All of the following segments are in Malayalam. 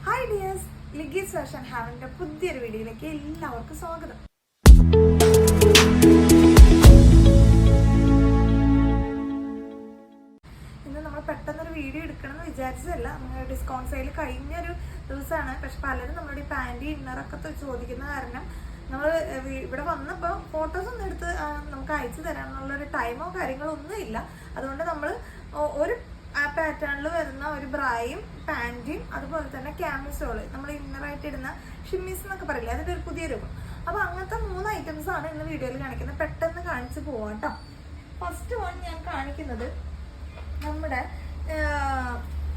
ഹായ് ഡിയേഴ്സ്, ലിഗീസ് ഫാഷൻ ഹാവിൻ്റെ പുതിയൊരു വീഡിയോയിലേക്ക് എല്ലാവർക്കും സ്വാഗതം. ഇന്ന് നമ്മൾ പെട്ടെന്നൊരു വീഡിയോ എടുക്കണമെന്ന് വിചാരിച്ചതല്ല. ഡിസ്കൗണ്ട് സെയിൽ കഴിഞ്ഞൊരു ദിവസമാണ്. പക്ഷെ പലരും നമ്മുടെ ഈ പാൻറ്റി ഇന്നറൊക്കെ ചോദിക്കുന്ന കാരണം നമ്മൾ ഇവിടെ വന്നപ്പോൾ ഫോട്ടോസൊന്നും എടുത്ത് നമുക്ക് അയച്ചു തരാനുള്ളൊരു ടൈമോ കാര്യങ്ങളോ ഒന്നും ഇല്ല. അതുകൊണ്ട് നമ്മൾ ഒരു പാറ്റേണിൽ വരുന്ന ഒരു ബ്രായും പാൻറ്റും അതുപോലെ തന്നെ ക്യാമിസോള് നമ്മൾ ഇന്നറായിട്ട് ഇടുന്ന ഷിമ്മീസ് എന്നൊക്കെ പറയില്ലേ, അതിൻ്റെ ഒരു പുതിയ രൂപം. അപ്പോൾ അങ്ങനത്തെ 3 ഐറ്റംസ് ആണ് ഇന്ന് വീഡിയോയിൽ കാണിക്കുന്നത്. പെട്ടെന്ന് കാണിച്ച് പോവാം കേട്ടോ. ഫസ്റ്റ് വൺ ഞാൻ കാണിക്കുന്നത് നമ്മുടെ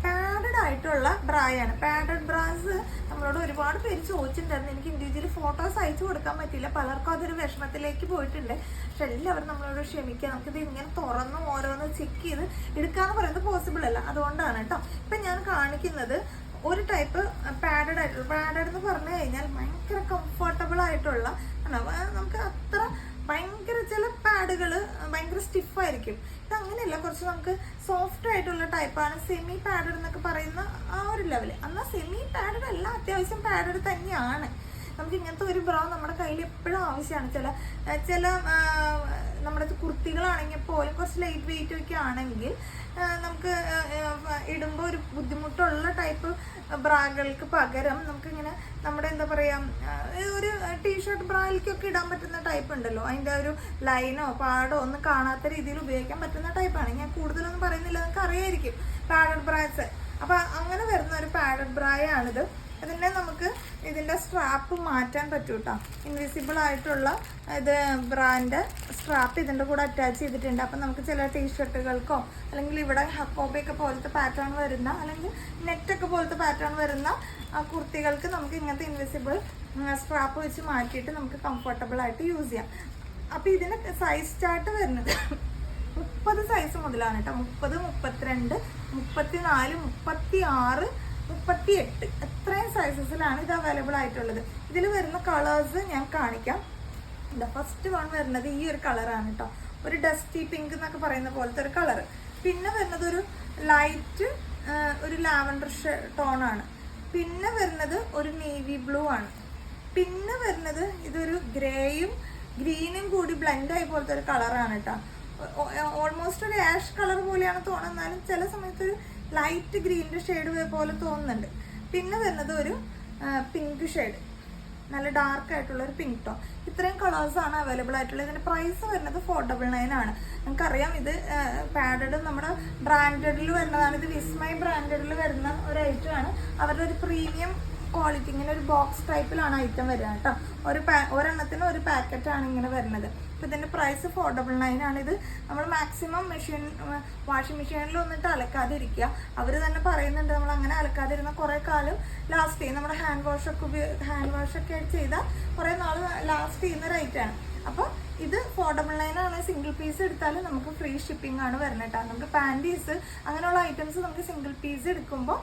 പാഡഡ് ആയിട്ടുള്ള ബ്രായാണ്. പാഡഡ് ബ്രാസ് നമ്മളോട് ഒരുപാട് പേര് ചോദിച്ചിട്ടുണ്ടായിരുന്നു. എനിക്ക് ഇൻഡിവിജ്വലി ഫോട്ടോസ് അയച്ചു കൊടുക്കാൻ പറ്റില്ല. പലർക്കും അതൊരു വിഷമത്തിലേക്ക് പോയിട്ടുണ്ട്. പക്ഷെ എല്ലാവരും നമ്മളോട് ക്ഷമിക്കുക. നമുക്കിത് ഇങ്ങനെ തുറന്ന് ഓരോന്ന് ചെക്ക് ചെയ്ത് എടുക്കാന്ന് പറയുന്നത് പോസിബിൾ അല്ല. അതുകൊണ്ടാണ് കേട്ടോ. ഇപ്പം ഞാൻ കാണിക്കുന്നത് ഒരു ടൈപ്പ് പാഡഡ് ആയിട്ടുള്ള, പാഡഡ് എന്ന് പറഞ്ഞു കഴിഞ്ഞാൽ ഭയങ്കര കംഫർട്ടബിൾ ആയിട്ടുള്ള, നമുക്ക് അത്ര ഭയങ്കര ചില പാഡുകൾ ഭയങ്കര സ്റ്റിഫായിരിക്കും. ഇതങ്ങനെയല്ല, കുറച്ച് നമുക്ക് സോഫ്റ്റ് ആയിട്ടുള്ള ടൈപ്പാണ്. സെമി പാഡഡ് എന്നൊക്കെ പറയുന്ന ആ ഒരു ലെവല്. എന്നാൽ സെമി പാഡഡ് അല്ല, അത്യാവശ്യം പാഡഡ് തന്നെയാണ്. നമുക്ക് ഇങ്ങനത്തെ ഒരു ബ്രൗ നമ്മുടെ കയ്യിൽ എപ്പോഴും ആവശ്യമാണ്. ചില നമ്മുടെ കുർത്തികളാണെങ്കിൽ പോലും കുറച്ച് ലൈറ്റ് വെയിറ്റ് ഒക്കെ ആണെങ്കിൽ നമുക്ക് ഇടുമ്പോൾ ഒരു ബുദ്ധിമുട്ടുള്ള ടൈപ്പ് ബ്രാകൾക്ക് പകരം നമുക്കിങ്ങനെ നമ്മുടെ എന്താ പറയുക, ഒരു ടീഷർട്ട് ബ്രായിലേക്കൊക്കെ ഇടാൻ പറ്റുന്ന ടൈപ്പ് ഉണ്ടല്ലോ. അതിൻ്റെ ഒരു ലൈനോ പാടോ ഒന്നും കാണാത്ത രീതിയിൽ ഉപയോഗിക്കാൻ പറ്റുന്ന ടൈപ്പാണ്. ഞാൻ കൂടുതലൊന്നും പറയുന്നില്ല, നിങ്ങൾക്ക് അറിയായിരിക്കും പാഡഡ് ബ്രാസ്. അപ്പം അങ്ങനെ വരുന്ന ഒരു പാഡഡ് ബ്രായാണിത്. അതിൻ്റെ നമുക്ക് ഇതിൻ്റെ സ്ട്രാപ്പ് മാറ്റാൻ പറ്റും കേട്ടോ. ഇൻവിസിബിൾ ആയിട്ടുള്ള ഇത് ബ്രാൻഡ് സ്ട്രാപ്പ് ഇതിൻ്റെ കൂടെ അറ്റാച്ച് ചെയ്തിട്ടുണ്ട്. അപ്പം നമുക്ക് ചില ടീഷർട്ടുകൾക്കോ അല്ലെങ്കിൽ ഇവിടെ ഹക്കോബയൊക്കെ പോലത്തെ പാറ്റേൺ വരുന്ന, അല്ലെങ്കിൽ നെറ്റൊക്കെ പോലത്തെ പാറ്റേൺ വരുന്ന കുർത്തികൾക്ക് നമുക്ക് ഇങ്ങനത്തെ ഇൻവിസിബിൾ സ്ട്രാപ്പ് വെച്ച് മാറ്റിയിട്ട് നമുക്ക് കംഫർട്ടബിൾ ആയിട്ട് യൂസ് ചെയ്യാം. അപ്പോൾ ഇതിന് സൈസ് ചാർട്ട് വരുന്നത് 30 സൈസ് മുതലാണ് കേട്ടോ. 30, 32, 34, 36, 38 എത്രയും സൈസസിലാണ് ഇത് അവൈലബിൾ ആയിട്ടുള്ളത്. ഇതിൽ വരുന്ന കളേഴ്സ് ഞാൻ കാണിക്കാം. ഫസ്റ്റ് വൺ വരുന്നത് ഈ ഒരു കളറാണ് കേട്ടോ. ഒരു ഡസ്റ്റി പിങ്ക് എന്നൊക്കെ പറയുന്ന പോലത്തെ ഒരു കളർ. പിന്നെ വരുന്നത് ഒരു ലൈറ്റ് ഒരു ലാവൻഡർ ടോണാണ്. പിന്നെ വരുന്നത് ഒരു നേവി ബ്ലൂ ആണ്. പിന്നെ വരുന്നത് ഇതൊരു ഗ്രേയും ഗ്രീനും കൂടി ബ്ലെൻഡായി പോലത്തെ ഒരു കളറാണ് കേട്ടോ. ഓൾമോസ്റ്റ് ഒരു ആഷ് കളർ പോലെയാണ് തോന്നുന്നാലും ചില സമയത്ത് ഒരു ലൈറ്റ് ഗ്രീനിൻ്റെ ഷെയ്ഡ് പോലെ തോന്നുന്നുണ്ട്. പിന്നെ വരുന്നത് ഒരു പിങ്ക് ഷെയ്ഡ്, നല്ല ഡാർക്ക് ആയിട്ടുള്ള ഒരു പിങ്ക് ടോൺ. ഇത്രയും കളേഴ്സാണ് അവൈലബിൾ ആയിട്ടുള്ളത്. ഇതിൻ്റെ പ്രൈസ് വരുന്നത് 499 ആണ്. നമുക്കറിയാം ഇത് പാഡഡ് നമ്മുടെ ബ്രാൻഡഡിൽ വരുന്നതാണ്. ഇത് വിസ്മൈ ബ്രാൻഡഡിൽ വരുന്ന ഒരു ഐറ്റമാണ്. അവരുടെ ഒരു പ്രീമിയം ക്വാളിറ്റി, ഇങ്ങനെ ഒരു ബോക്സ് ടൈപ്പിലാണ് ഐറ്റം വരിക കേട്ടോ. ഒരെണ്ണത്തിന് ഒരു പാക്കറ്റാണ് ഇങ്ങനെ വരുന്നത്. അപ്പോൾ ഇതിൻ്റെ പ്രൈസ് 499 ആണ്. ഇത് നമ്മൾ മാക്സിമം വാഷിംഗ് മെഷീനിൽ വന്നിട്ട് അലക്കാതിരിക്കുക. അവർ തന്നെ പറയുന്നുണ്ട് നമ്മൾ അങ്ങനെ അലക്കാതിരുന്ന കുറേ കാലം ലാസ്റ്റ് ചെയ്യും. നമ്മുടെ ഹാൻഡ് വാഷൊക്കെ ചെയ്താൽ കുറേ നാൾ ലാസ്റ്റ് ചെയ്യുന്ന റേറ്റാണ്. അപ്പോൾ ഇത് 499 ആണ്. സിംഗിൾ പീസ് എടുത്താൽ നമുക്ക് ഫ്രീ ഷിപ്പിംഗ് ആണ് വരുന്നത് കേട്ടോ. നമുക്ക് പാൻറ്റീസ് അങ്ങനെയുള്ള ഐറ്റംസ് നമുക്ക് സിംഗിൾ പീസ് എടുക്കുമ്പോൾ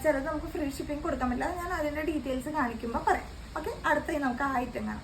ചിലത് നമുക്ക് ഫ്രീ ഷിപ്പിംഗ് കൊടുക്കാൻ പറ്റില്ല. ഞാൻ അതിൻ്റെ ഡീറ്റെയിൽസ് കാണിക്കുമ്പോൾ പറയാം. ഓക്കെ, അടുത്തത് നമുക്ക് ആ ഐറ്റം കാണാം.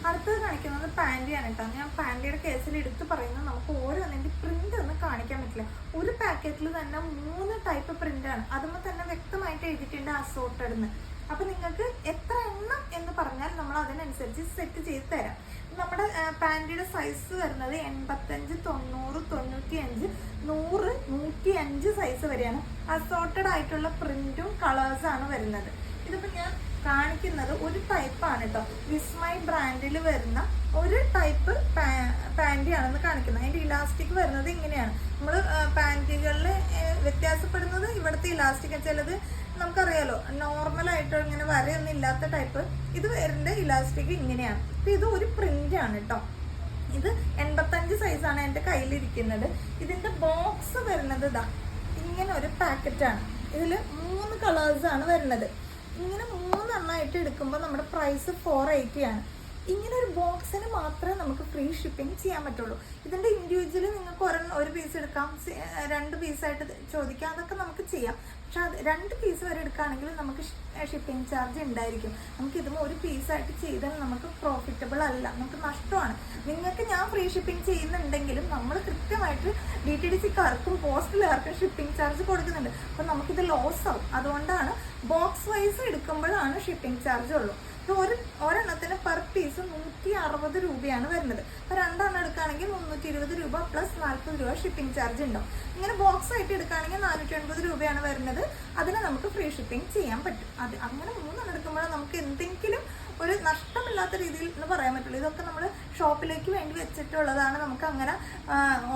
അടുത്തത് കാണിക്കുന്നത് പാൻറ്റിയാണ് കേട്ടോ. ഞാൻ പാൻറ്റിയുടെ കേസിൽ എടുത്ത് പറയുന്നത് നമുക്ക് ഓരോന്നിൻ്റെ പ്രിൻ്റ് ഒന്നും കാണിക്കാൻ പറ്റില്ല. ഒരു പാക്കറ്റിൽ തന്നെ 3 ടൈപ്പ് പ്രിൻ്റാണ്. അതുമ്പോൾ തന്നെ വ്യക്തമായിട്ട് എഴുതിയിട്ടുണ്ട് അസോർട്ടഡ് എന്ന്. അപ്പം നിങ്ങൾക്ക് എത്ര എണ്ണം എന്ന് പറഞ്ഞാൽ നമ്മൾ അതിനനുസരിച്ച് സെറ്റ് ചെയ്ത് തരാം. നമ്മുടെ പാൻറ്റിയുടെ സൈസ് വരുന്നത് 85, 90, 95, 100, 105 സൈസ് വരെയാണ്. അസോർട്ടഡ് ആയിട്ടുള്ള പ്രിന്റും കളേഴ്സാണ് വരുന്നത്. ഇതിപ്പോൾ ഞാൻ കാണിക്കുന്നത് ഒരു ടൈപ്പാണ് കേട്ടോ. വിസ്മൈ ബ്രാൻഡിൽ വരുന്ന ഒരു ടൈപ്പ് പാൻറ്റിയാണെന്ന് കാണിക്കുന്നത്. അതിൻ്റെ ഇലാസ്റ്റിക് വരുന്നത് ഇങ്ങനെയാണ്. നമ്മൾ പാൻറ്റികളിൽ വ്യത്യാസപ്പെടുന്നത് ഇവിടുത്തെ ഇലാസ്റ്റിക്. ചിലത് നമുക്കറിയാലോ നോർമലായിട്ട് ഇങ്ങനെ വരയൊന്നും ഇല്ലാത്ത ടൈപ്പ്. ഇത് വരുന്ന ഇലാസ്റ്റിക് ഇങ്ങനെയാണ്. അപ്പം ഇത് ഒരു പ്രിൻ്റാണ് കേട്ടോ. ഇത് 85 സൈസാണ് എൻ്റെ കയ്യിലിരിക്കുന്നത്. ഇതിൻ്റെ ബോക്സ് വരുന്നത് ഇതാ ഇങ്ങനെ ഒരു പാക്കറ്റാണ്. ഇതിൽ 3 കളേഴ്സാണ് വരുന്നത്. ഇങ്ങനെ 3 എണ്ണമായിട്ട് എടുക്കുമ്പോൾ നമ്മുടെ പ്രൈസ് 480 ആണ്. ഇങ്ങനെ ഒരു ബോക്സിന് മാത്രമേ നമുക്ക് ഫ്രീ ഷിപ്പിംഗ് ചെയ്യാൻ പറ്റുള്ളൂ. ഇതിൻ്റെ ഇൻഡിവിജ്വലി നിങ്ങൾക്ക് ഒരു പീസ് എടുക്കാം, 2 പീസായിട്ട് ചോദിക്കാം, അതൊക്കെ നമുക്ക് ചെയ്യാം. പക്ഷെ അത് 2 പീസ് വരെ എടുക്കുകയാണെങ്കിൽ നമുക്ക് ഷിപ്പിംഗ് ചാർജ് ഉണ്ടായിരിക്കും. നമുക്ക് ഇതും ഒരു പീസായിട്ട് ചെയ്താൽ നമുക്ക് പ്രോഫിറ്റബിൾ അല്ല, നമുക്ക് നഷ്ടമാണ്. നിങ്ങൾക്ക് ഞാൻ ഫ്രീ ഷിപ്പിംഗ് ചെയ്യുന്നുണ്ടെങ്കിലും നമ്മൾ കൃത്യമായിട്ട് DTDCക്കാർക്കും പോസ്റ്റിലുകാർക്കും ഷിപ്പിംഗ് ചാർജ് കൊടുക്കുന്നുണ്ട്. അപ്പം നമുക്കിത് ലോസ് ആവും. അതുകൊണ്ടാണ് ബോക്സ് വൈസ് എടുക്കുമ്പോഴാണ് ഷിപ്പിംഗ് ചാർജ് ഉള്ളൂ. ഒരെണ്ണത്തിന് പെർ പീസ് 160 രൂപയാണ് വരുന്നത്. അപ്പോൾ 2 എണ്ണം എടുക്കുകയാണെങ്കിൽ 320 രൂപ പ്ലസ് 40 രൂപ ഷിപ്പിംഗ് ചാർജ് ഉണ്ടാവും. ഇങ്ങനെ ബോക്സ് ആയിട്ട് എടുക്കുകയാണെങ്കിൽ 480 രൂപയാണ് വരുന്നത്. അതിന് നമുക്ക് ഫ്രീ ഷിപ്പിംഗ് ചെയ്യാൻ പറ്റും. അങ്ങനെ 3 എണ്ണം എടുക്കുമ്പോൾ നമുക്ക് എന്തെങ്കിലും ഒരു നഷ്ടമില്ലാത്ത രീതിയിൽ എന്ന് പറയാൻ പറ്റുള്ളൂ. ഇതൊക്കെ നമ്മൾ ഷോപ്പിലേക്ക് വേണ്ടി വെച്ചിട്ടുള്ളതാണ്. നമുക്ക് അങ്ങനെ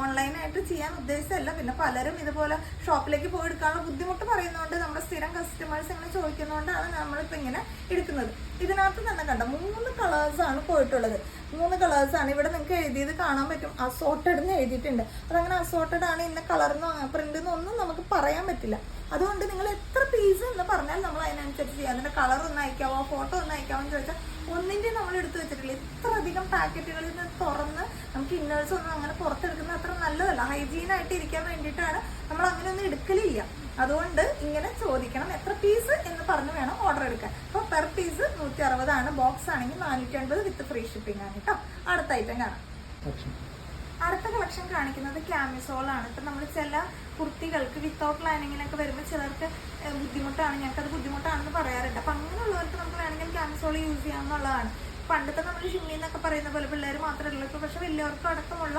ഓൺലൈനായിട്ട് ചെയ്യാൻ ഉദ്ദേശിച്ചല്ല. പിന്നെ പലരും ഇതുപോലെ ഷോപ്പിലേക്ക് പോയി എടുക്കാനുള്ള ബുദ്ധിമുട്ട് പറയുന്നതുകൊണ്ട് നമ്മുടെ സ്ഥിരം കസ്റ്റമേഴ്സ് ഇങ്ങനെ ചോദിക്കുന്നതുകൊണ്ടാണ് നമ്മളിപ്പോൾ ഇങ്ങനെ എടുക്കുന്നത്. ഇതിനകത്ത് തന്നെ കണ്ടോ 3 കളേഴ്സാണ് പോയിട്ടുള്ളത്. 3 കളേഴ്സാണ് ഇവിടെ നിങ്ങൾക്ക് എഴുതിയത് കാണാൻ പറ്റും. അസോർട്ടഡ് എന്ന് എഴുതിയിട്ടുണ്ട്. അതങ്ങനെ അസോർട്ടഡ് ആണ്, ഇന്ന കളർന്നോ പ്രിന്റെന്നോ ഒന്നും നമുക്ക് പറയാൻ പറ്റില്ല. അതുകൊണ്ട് നിങ്ങൾ എത്ര പീസ് എന്ന് പറഞ്ഞാൽ നമ്മൾ അതിനനുസരിച്ച് ചെയ്യാം. അതിൻ്റെ കളർ ഒന്ന് അയക്കാവോ, ഫോട്ടോ ഒന്ന് അയക്കാവോ എന്ന് ചോദിച്ചാൽ ഒന്നിൻ്റെ നമ്മൾ എടുത്തു വെച്ചിട്ടില്ല. ഇത്ര അധികം പാക്കറ്റുകളിൽ നിന്ന് തുറന്ന് നമുക്ക് ഇന്നേഴ്സ് ഒന്നും അങ്ങനെ പുറത്തെടുക്കുന്നത് അത്ര നല്ലതല്ല. ഹൈജീനായിട്ട് ഇരിക്കാൻ വേണ്ടിയിട്ടാണ് നമ്മൾ അങ്ങനെയൊന്നും എടുക്കലില്ല. അതുകൊണ്ട് ഇങ്ങനെ ചോദിക്കണം എത്ര പീസ് എന്ന് പറഞ്ഞ് വേണം ഓർഡർ എടുക്കാൻ. അപ്പോൾ പെർ പീസ് 160 ആണ്. ബോക്സ് ആണെങ്കിൽ 450 വിത്ത് ഫ്രീ ഷിപ്പിംഗ് ആണ് കേട്ടോ. അടുത്ത ഐറ്റം കാണാം. അടുത്ത കളക്ഷൻ കാണിക്കുന്നത് ക്യാമിസോളാണ്. ഇപ്പം നമ്മൾ ചില കുർത്തികൾക്ക് വിത്തൗട്ട് ലൈനിങ്ങിനൊക്കെ വരുമ്പോൾ ചിലർക്ക് ബുദ്ധിമുട്ടാണ്, ഞങ്ങൾക്കത് ബുദ്ധിമുട്ടാണെന്ന് പറയാറുണ്ട്. അപ്പം അങ്ങനെയുള്ളവർക്ക് നമുക്ക് വേണമെങ്കിൽ ക്യാമിസോൾ യൂസ് ചെയ്യാവുന്നതാണ്. പണ്ടത്തെ നമ്മൾ ഷിമ്മി എന്നൊക്കെ പറയുന്ന പോലെ പിള്ളേർ മാത്രമല്ല, ഇപ്പോൾ പക്ഷെ വലിയവർക്കും അടക്കമുള്ള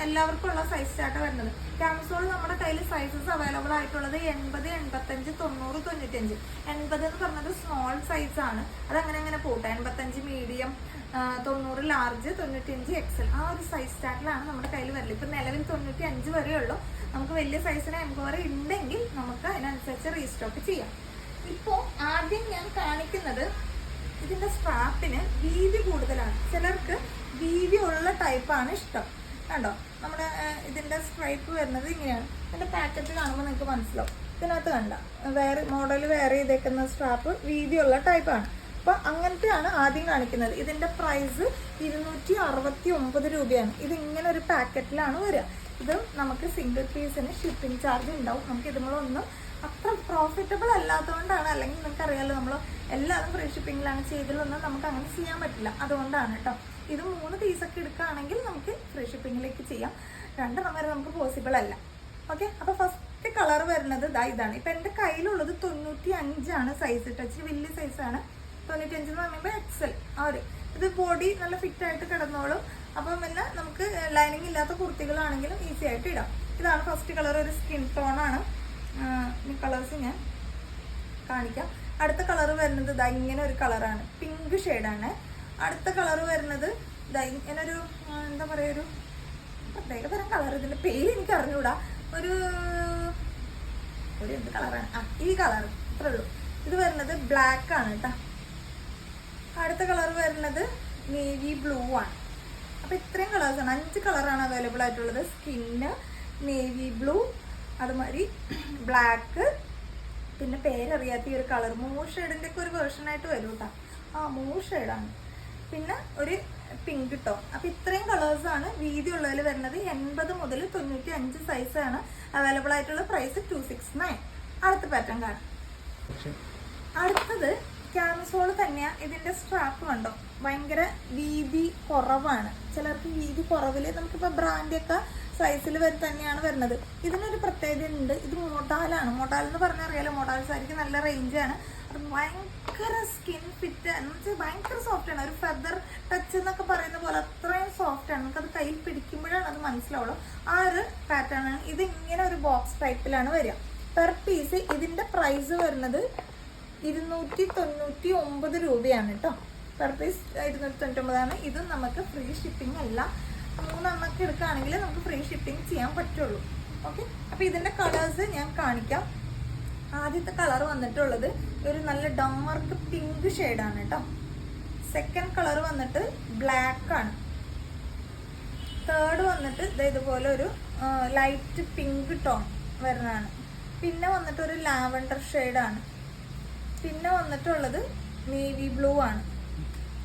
എല്ലാവർക്കും ഉള്ള സൈസ് ചാർട്ട് വരുന്നത്. ക്യാമിസോൾ നമ്മുടെ കയ്യിൽ സൈസസ് അവൈലബിൾ ആയിട്ടുള്ളത് 80, 85, 90, 95. 80 എന്ന് പറഞ്ഞത് സ്മോൾ സൈസാണ്. അതങ്ങനെ പോട്ടെ. 85 മീഡിയം, 90 ലാർജ്, 95 XL. ആ ഒരു സൈസ് ചാർട്ടിലാണ് നമ്മുടെ കയ്യിൽ വരല്. ഇപ്പം നിലവിൽ 95 വരെയുള്ളൂ. നമുക്ക് വലിയ സൈസിന് എംക്വയറി ഉണ്ടെങ്കിൽ നമുക്ക് അതിനനുസരിച്ച് റീസ്റ്റോക്ക് ചെയ്യാം. ഇപ്പോൾ ആദ്യം ഞാൻ കാണിക്കുന്നത് ഇതിൻ്റെ സ്ട്രാപ്പിന് വീതി കൂടുതലാണ്. ചിലർക്ക് വീതി ഉള്ള ടൈപ്പാണ് ഇഷ്ടം. കണ്ടോ നമ്മുടെ ഇതിൻ്റെ സ്ട്രൈപ്പ് വരുന്നത് ഇങ്ങനെയാണ്. ഇതിൻ്റെ പാക്കറ്റ് കാണുമ്പോൾ നിങ്ങൾക്ക് മനസ്സിലാവും. ഇതിനകത്ത് കണ്ട വേറെ മോഡൽ വേറെ ചെയ്തേക്കുന്ന സ്ട്രാപ്പ് വീതിയുള്ള ടൈപ്പാണ്. അപ്പോൾ അങ്ങനത്തെയാണ് ആദ്യം കാണിക്കുന്നത്. ഇതിൻ്റെ പ്രൈസ് 269 രൂപയാണ്. ഇതിങ്ങനെ ഒരു പാക്കറ്റിലാണ് വരിക. ഇത് നമുക്ക് സിംഗിൾ പീസിന് ഷിപ്പിംഗ് ചാർജ് ഉണ്ടാവും. നമുക്ക് ഇതുങ്ങളൊന്നും അത്ര പ്രോഫിറ്റബിൾ അല്ലാത്തതുകൊണ്ടാണ്. അല്ലെങ്കിൽ നിങ്ങൾക്കറിയാമല്ലോ നമ്മൾ എല്ലാവരും ഫ്രീ ഷിപ്പിങ്ങിലാണ് ചെയ്തതൊന്നും നമുക്ക് അങ്ങനെ ചെയ്യാൻ പറ്റില്ല. അതുകൊണ്ടാണ് കേട്ടോ. ഇത് 3 പീസൊക്കെ എടുക്കുകയാണെങ്കിൽ നമുക്ക് ഫ്രീ ഷിപ്പിങ്ങിലേക്ക് ചെയ്യാം. 2 എണ്ണം വരെ നമുക്ക് പോസിബിൾ അല്ല. ഓക്കെ, അപ്പോൾ ഫസ്റ്റ് കളർ വരുന്നത് ഇതാണ്. ഇപ്പം എൻ്റെ കയ്യിലുള്ളത് 95 ആണ് സൈസ്. ടച്ച് വലിയ സൈസാണ്. 95 എന്ന് പറയുമ്പോൾ XL. ഇത് ബോഡി നല്ല ഫിറ്റായിട്ട് കിടന്നോളും. അപ്പം പിന്നെ നമുക്ക് ലൈനിങ് ഇല്ലാത്ത കുർത്തികളാണെങ്കിലും ഈസി ആയിട്ട് ഇടാം. ഇതാണ് ഫസ്റ്റ് കളർ. ഒരു സ്കിൻ ടോണാണ്. ഈ കളേഴ്സ് ഞാൻ കാണിക്കാം. അടുത്ത കളർ വരുന്നത് ഇങ്ങനെ ഒരു കളറാണ്, പിങ്ക് ഷെയ്ഡാണ്. അടുത്ത കളർ വരുന്നത് ഇങ്ങനൊരു എന്താ പറയുക, ഒരു പ്രത്യേക തരം കളർ. ഇതിൻ്റെ പേര് എനിക്ക് അറിഞ്ഞൂടാ. ഒരു എന്ത് കളറാണ്? ഈ കളർ ഇത്രേ ഉള്ളൂ. ഇത് വരുന്നത് ബ്ലാക്ക് ആണ് കേട്ടോ. അടുത്ത കളർ വരുന്നത് നേവി ബ്ലൂ ആണ്. അപ്പോൾ ഇത്രയും കളേഴ്സാണ്. 5 കളറാണ് അവൈലബിൾ ആയിട്ടുള്ളത്. സ്കിന്ന്, നേവി ബ്ലൂ, അതുമാതിരി ബ്ലാക്ക്, പിന്നെ പേരറിയാത്ത ഈ ഒരു കളർ മൂവ് ഷെയ്ഡിൻ്റെ ഒക്കെ ഒരു വേർഷനായിട്ട് വരും കേട്ടോ. മൂവ് ഷെയ്ഡാണ്. പിന്നെ ഒരു പിങ്ക് ടോൺ. അപ്പോൾ ഇത്രയും കളേഴ്സാണ് വീതി ഉള്ളതിൽ വരുന്നത്. 80 മുതൽ 95 സൈസാണ് അവൈലബിൾ ആയിട്ടുള്ള. പ്രൈസ് 269. അടുത്ത പാറ്റേൺ കാണാം. അടുത്തത് ക്യാമിസോൾ തന്നെയാണ്. ഇതിൻ്റെ സ്ട്രാപ്പ് കണ്ടോ, ഭയങ്കര വീതി കുറവാണ്. ചിലർക്ക് വീതി കുറവിൽ നമുക്കിപ്പോൾ ബ്രാൻഡൊക്കെ സൈസിൽ തന്നെയാണ് വരുന്നത്. ഇതിനൊരു പ്രത്യേകത ഉണ്ട്. ഇത് മോഡാലാണ്. മോഡാൽ എന്ന് പറഞ്ഞാൽ അറിയാലോ, മോഡാൽ സാരിക്ക് നല്ല റേഞ്ചാണ്. അത് ഭയങ്കര സ്കിൻ ഫിറ്റ് എന്ന് വെച്ചാൽ ഭയങ്കര സോഫ്റ്റാണ്. ഒരു ഫെദർ ടച്ച് എന്നൊക്കെ പറയുന്ന പോലെ അത്രയും സോഫ്റ്റാണ്. നമുക്കത് കയ്യിൽ പിടിക്കുമ്പോഴാണ് അത് മനസ്സിലാവുള്ളൂ. ആ ഒരു പാറ്റേൺ ആണ്. ഇത് ഇങ്ങനെ ഒരു ബോക്സ് ടൈപ്പിലാണ് വരിക. പെർ പീസ് ഇതിൻ്റെ പ്രൈസ് വരുന്നത് 299 രൂപയാണ് കേട്ടോ. Per piece 299. ഇത് നമുക്ക് ഫ്രീ ഷിപ്പിംഗ് അല്ല. 3 എണ്ണമൊക്കെ എടുക്കുകയാണെങ്കിൽ നമുക്ക് ഫ്രീ ഷിപ്പിംഗ് ചെയ്യാൻ പറ്റുള്ളൂ. ഓക്കെ, അപ്പോൾ ഇതിൻ്റെ കളേഴ്സ് ഞാൻ കാണിക്കാം. ആദ്യത്തെ കളർ വന്നിട്ടുള്ളത് ഒരു നല്ല ഡാർക്ക് പിങ്ക് ഷെയ്ഡാണ് കേട്ടോ. സെക്കൻഡ് കളർ വന്നിട്ട് ബ്ലാക്ക് ആണ്. തേർഡ് വന്നിട്ട് ഇതുപോലെ ഒരു ലൈറ്റ് പിങ്ക് ടോൺ വരുന്നതാണ്. പിന്നെ വന്നിട്ട് ഒരു ലാവൻഡർ ഷെയ്ഡാണ്. പിന്നെ വന്നിട്ടുള്ളത് നേവി ബ്ലൂ ആണ്.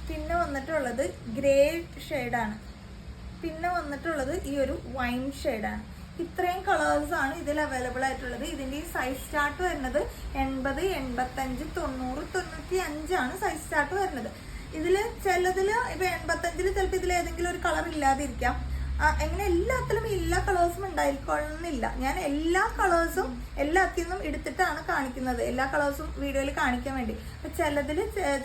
പിന്നെ വന്നിട്ടുള്ളത് ഗ്രേ ഷെയ്ഡാണ്. പിന്നെ വന്നിട്ടുള്ളത് ഈ ഒരു വൈൻ ഷെയ്ഡാണ്. ഇത്രയും കളേഴ്സ് ആണ് ഇതിൽ അവൈലബിൾ ആയിട്ടുള്ളത്. ഇതിന്റെ ഈ സൈസ് ചാർട്ട് വരുന്നത് 80, 85, 90, 95 ആണ് സൈസ് ചാർട്ട് വരുന്നത്. ഇതില് ചിലതില് ഇപ്പൊ 85-ല് ചിലപ്പോൾ ഇതിൽ ഏതെങ്കിലും ഒരു കളർ ഇല്ലാതിരിക്കാം. എങ്ങനെ എല്ലാത്തിലും എല്ലാ കളേഴ്സും ഉണ്ടായിക്കൊള്ളുന്നില്ല. ഞാൻ എല്ലാ കളേഴ്സും എല്ലാത്തിൽ നിന്നും എടുത്തിട്ടാണ് കാണിക്കുന്നത്, എല്ലാ കളേഴ്സും വീഡിയോയിൽ കാണിക്കാൻ വേണ്ടി. അപ്പൊ ചിലതിൽ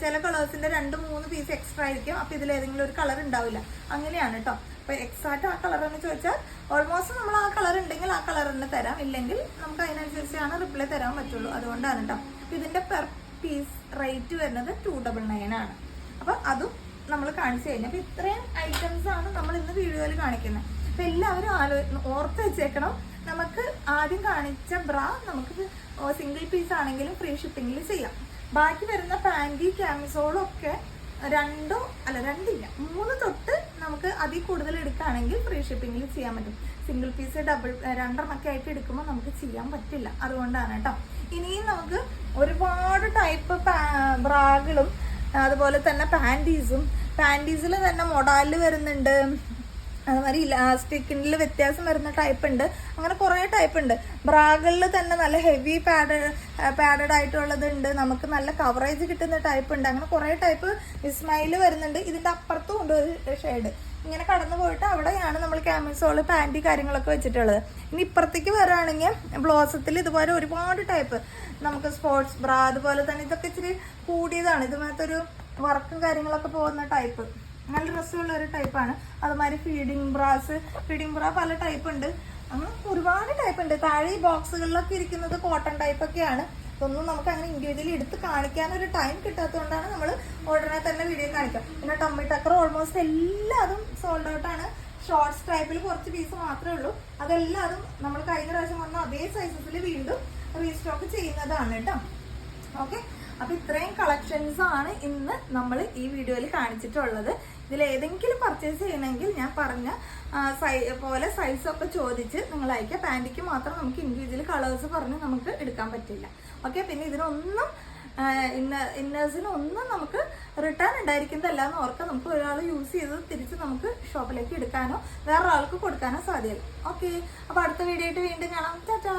ചില കളേഴ്സിന്റെ 2-3 പീസ് എക്സ്ട്രാ ആയിരിക്കും. അപ്പൊ ഇതിൽ ഏതെങ്കിലും ഒരു കളർ ഉണ്ടാവില്ല. അങ്ങനെയാണ് കേട്ടോ. അപ്പൊ എക്സാക്ട് ആ കളർ എന്ന് ചോദിച്ചാൽ ഓൾമോസ്റ്റ് നമ്മൾ ആ കളർ ഉണ്ടെങ്കിൽ ആ കളർ തന്നെ തരാം, ഇല്ലെങ്കിൽ നമുക്ക് അതിനനുസരിച്ചാണ് റിപ്ലൈ തരാൻ പറ്റുള്ളൂ. അതുകൊണ്ടാണ് കേട്ടോ. ഇതിന്റെ പെർ പീസ് റേറ്റ് വരുന്നത് 299 ആണ്. അപ്പൊ അതും നമ്മൾ കാണിച്ചു കഴിഞ്ഞു. അപ്പൊ ഇത്രയും ഐറ്റംസ് ആണ് നമ്മൾ ഇന്ന് വീഡിയോയിൽ കാണിക്കുന്നത്. അപ്പൊ എല്ലാവരും ഓർത്ത് വെച്ചേക്കണം. നമുക്ക് ആദ്യം കാണിച്ച ബ്രാ നമുക്ക് സിംഗിൾ പീസ് ആണെങ്കിലും ഫ്രീ ഷിപ്പിംഗിൽ ചെയ്യാം. ബാക്കി വരുന്ന പാൻറ്റി ക്യാമിസോളും ഒക്കെ 3 തൊട്ട് നമുക്ക് അതിൽ കൂടുതൽ എടുക്കുകയാണെങ്കിൽ ഫ്രീ ഷിപ്പിംഗിൽ ചെയ്യാൻ പറ്റും. സിംഗിൾ പീസ് 2 ആയിട്ട് എടുക്കുമ്പോൾ നമുക്ക് ചെയ്യാൻ പറ്റില്ല. അതുകൊണ്ടാണ് കേട്ടോ. ഇനിയും നമുക്ക് ഒരുപാട് ടൈപ്പ് ബ്രാകളും അതുപോലെ തന്നെ പാൻറ്റീസിൽ തന്നെ മൊഡാലിൽ വരുന്നുണ്ട്, അതുമാതിരി ഇലാസ്റ്റിക്കിൽ വ്യത്യാസം വരുന്ന ടൈപ്പ് ഉണ്ട്. അങ്ങനെ കുറേ ടൈപ്പ് ഉണ്ട്. ബ്രാകളിൽ തന്നെ നല്ല ഹെവി പാഡഡ് ആയിട്ടുള്ളതുണ്ട്, നമുക്ക് നല്ല കവറേജ് കിട്ടുന്ന ടൈപ്പ് ഉണ്ട്. അങ്ങനെ കുറേ ടൈപ്പ് വിസ്മയിൽ വരുന്നുണ്ട്. ഇതിൻ്റെ അപ്പുറത്തും ഉണ്ട് ഒരു ഷെയ്ഡ്. ഇങ്ങനെ കടന്നു പോയിട്ട് അവിടെയാണ് നമ്മൾ ക്യാമിസോള് പാൻറ്റി കാര്യങ്ങളൊക്കെ വെച്ചിട്ടുള്ളത്. ഇനി ഇപ്പുറത്തേക്ക് വരികയാണെങ്കിൽ ബ്ലോസത്തിൽ ഇതുപോലെ ഒരുപാട് ടൈപ്പ് നമുക്ക് സ്പോർട്സ് ബ്രാ, അതുപോലെ തന്നെ ഇതൊക്കെ ഇച്ചിരി കൂടിയതാണ്. ഇതുമാത്തൊരു വർക്കും കാര്യങ്ങളൊക്കെ പോകുന്ന ടൈപ്പ്, നല്ല രസമുള്ള ഒരു ടൈപ്പാണ്. അതുമാതിരി ഫീഡിങ് ബ്രാ പല ടൈപ്പ് ഉണ്ട്. അങ്ങനെ ഒരുപാട് ടൈപ്പ് ഉണ്ട്. താഴെ ഈ ബോക്സുകളിലൊക്കെ ഇരിക്കുന്നത് കോട്ടൺ ടൈപ്പൊക്കെയാണ്. ഇതൊന്നും നമുക്ക് അങ്ങനെ ഇൻഡിവിജ്വലി എടുത്ത് കാണിക്കാനൊരു ടൈം കിട്ടാത്തതുകൊണ്ടാണ് നമ്മൾ ഉടനെ തന്നെ വീഡിയോ കാണിക്കാം. പിന്നെ ടമ്മി ടക്കർ ഓൾമോസ്റ്റ് എല്ലാതും സോൾഡ് ഔട്ടാണ്. ഷോർട്സ് ടൈപ്പിൽ കുറച്ച് പീസ് മാത്രമേ ഉള്ളൂ. അതെല്ലാതും നമ്മൾ കഴിഞ്ഞ പ്രാവശ്യം വന്ന അതേ സൈസസിൽ വീണ്ടും റീസ്റ്റോക്ക് ചെയ്യുന്നതാണ് കേട്ടോ. ഓക്കെ, അപ്പൊ ഇത്രയും കളക്ഷൻസ് ആണ് ഇന്ന് നമ്മൾ ഈ വീഡിയോയിൽ കാണിച്ചിട്ടുള്ളത്. ഇതിൽ ഏതെങ്കിലും പർച്ചേസ് ചെയ്യണമെങ്കിൽ ഞാൻ പറഞ്ഞ പോലെ സൈസൊക്കെ ചോദിച്ച് നിങ്ങൾ അയക്കുക. പാൻറ്റിക്ക് മാത്രം നമുക്ക് ഇൻഡിവിജ്വൽ കളേഴ്സ് പറഞ്ഞ് നമുക്ക് എടുക്കാൻ പറ്റില്ല. ഓക്കെ, പിന്നെ ഇതിനൊന്നും ഇന്നേഴ്സിനൊന്നും നമുക്ക് റിട്ടേൺ ഉണ്ടായിരിക്കുന്നതല്ല എന്ന് ഓർക്കുക. നമുക്ക് ഒരാൾ യൂസ് ചെയ്ത് തിരിച്ച് നമുക്ക് ഷോപ്പിലേക്ക് എടുക്കാനോ വേറൊരാൾക്ക് കൊടുക്കാനോ സാധ്യതയില്ല. ഓക്കെ, അപ്പോൾ അടുത്ത വീഡിയോ ആയിട്ട് വീണ്ടും കാണാം. ടാറ്റാ.